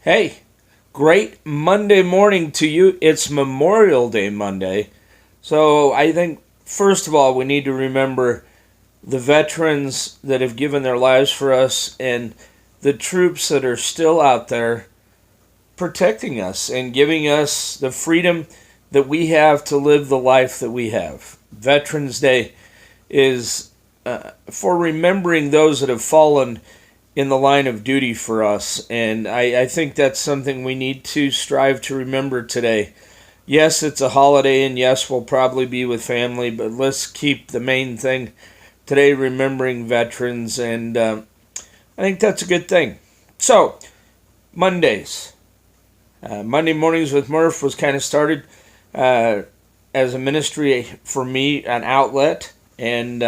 Hey, great Monday morning to you. It's Memorial Day Monday. So I think, first of all, we need to remember the veterans that have given their lives for us and the troops that are still out there protecting us and giving us the freedom that we have to live the life that we have. Veterans Day is for remembering those that have fallen in the line of duty for us. And I think that's something we need to strive to remember today. Yes, it's a holiday, and yes, we'll probably be with family, but let's keep the main thing today remembering veterans, and I think that's a good thing. So, Mondays. Monday Mornings with Murph was kind of started as a ministry for me, an outlet, and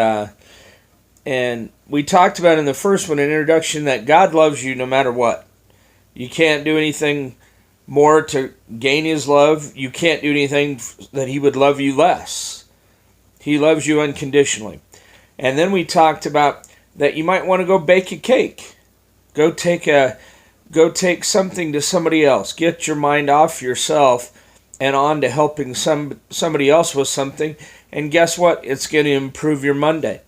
we talked about in the first one, an introduction, that God loves you no matter what. You can't do anything more to gain His love. You can't do anything that He would love you less. He loves you unconditionally. And then we talked about that you might want to go bake a cake. Go take something to somebody else. Get your mind off yourself and on to helping somebody else with something. And guess what? It's going to improve your Monday.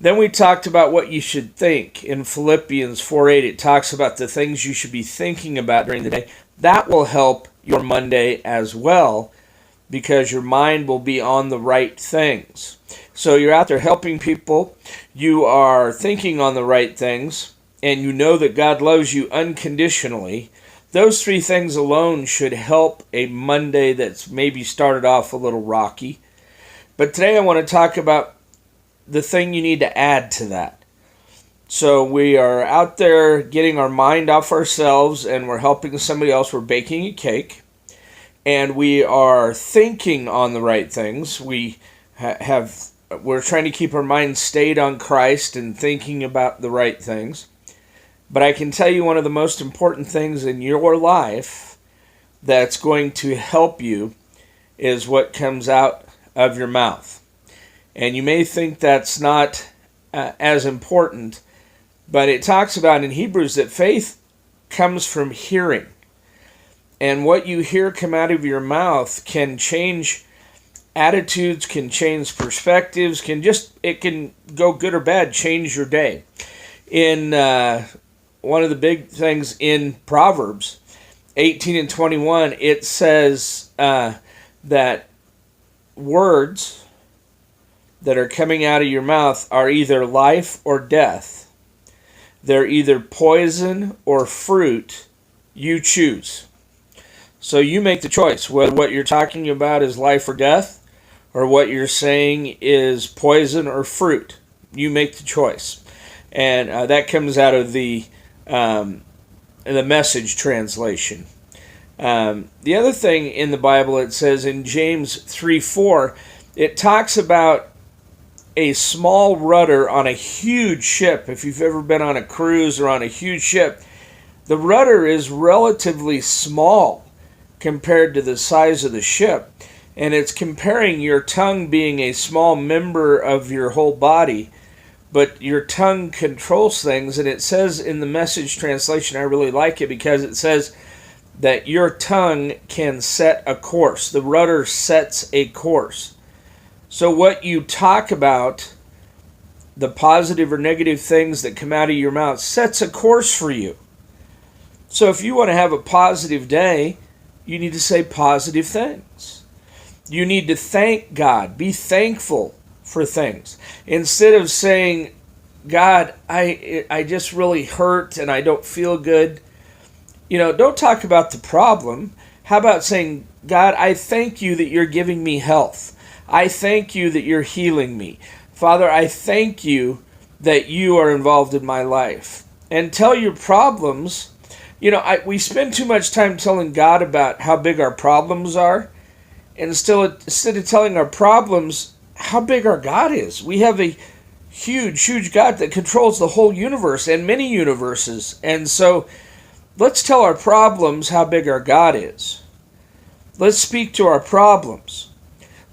Then we talked about what you should think. In Philippians 4:8, it talks about the things you should be thinking about during the day. That will help your Monday as well, because your mind will be on the right things. So you're out there helping people, you are thinking on the right things, and you know that God loves you unconditionally. Those three things alone should help a Monday that's maybe started off a little rocky. But today I want to talk about the thing you need to add to that. So we are out there getting our mind off ourselves, and we're helping somebody else. We're baking a cake, and we are thinking on the right things. We're trying to keep our mind stayed on Christ and thinking about the right things. But I can tell you, one of the most important things in your life that's going to help you is what comes out of your mouth. And you may think that's not as important, but it talks about in Hebrews that faith comes from hearing. And what you hear come out of your mouth can change attitudes, can change perspectives, it can go good or bad, change your day. In one of the big things in Proverbs 18 and 21, it says that words that are coming out of your mouth are either life or death. They're either poison or fruit. You choose. So you make the choice whether what you're talking about is life or death, or what you're saying is poison or fruit. You make the choice. And that comes out of the Message translation. The other thing in the Bible, it says in James 3:4, it talks about a small rudder on a huge ship. If you've ever been on a cruise or on a huge ship, the rudder is relatively small compared to the size of the ship. And it's comparing your tongue being a small member of your whole body, but your tongue controls things. And it says in the Message translation, I really like it because it says that your tongue can set a course. The rudder sets a course. So what you talk about, the positive or negative things that come out of your mouth, sets a course for you. So if you want to have a positive day, you need to say positive things. You need to thank God. Be thankful for things. Instead of saying, God, I just really hurt and I don't feel good. Don't talk about the problem. How about saying, God, I thank you that you're giving me health. I thank you that you're healing me. Father, I thank you that you are involved in my life. And tell your problems. We spend too much time telling God about how big our problems are, and instead of telling our problems how big our God is. We have a huge, huge God that controls the whole universe and many universes. And so let's tell our problems how big our God is. Let's speak to our problems.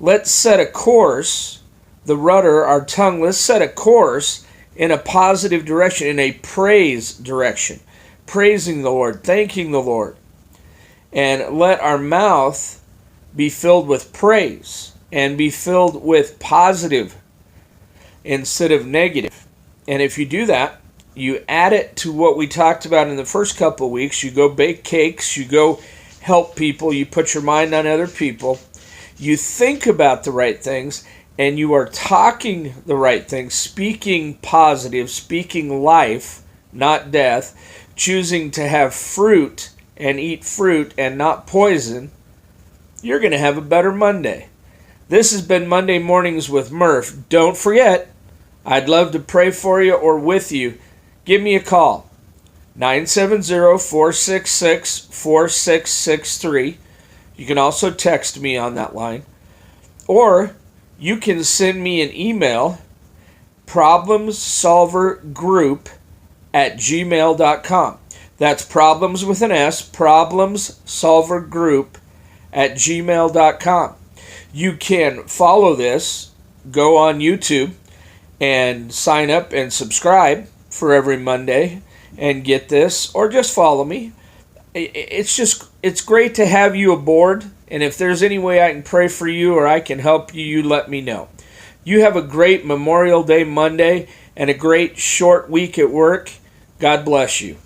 Let's set a course, the rudder, our tongue, let's set a course in a positive direction, in a praise direction. praising the Lord, thanking the Lord. And let our mouth be filled with praise and be filled with positive instead of negative. And if you do that, you add it to what we talked about in the first couple of weeks. You go bake cakes, you go help people, you put your mind on other people, you think about the right things, and you are talking the right things, speaking positive, speaking life, not death, choosing to have fruit and eat fruit and not poison, you're going to have a better Monday. This has been Monday Mornings with Murph. Don't forget, I'd love to pray for you or with you. Give me a call, 970-466-4663. You can also text me on that line. Or you can send me an email, problemsolvergroup@gmail.com. That's problems with an S, problemsolvergroup@gmail.com. You can follow this, go on YouTube, and sign up and subscribe for every Monday and get this, or just follow me. It's great to have you aboard, and if there's any way I can pray for you or I can help you, you let me know. You have a great Memorial Day Monday and a great short week at work. God bless you.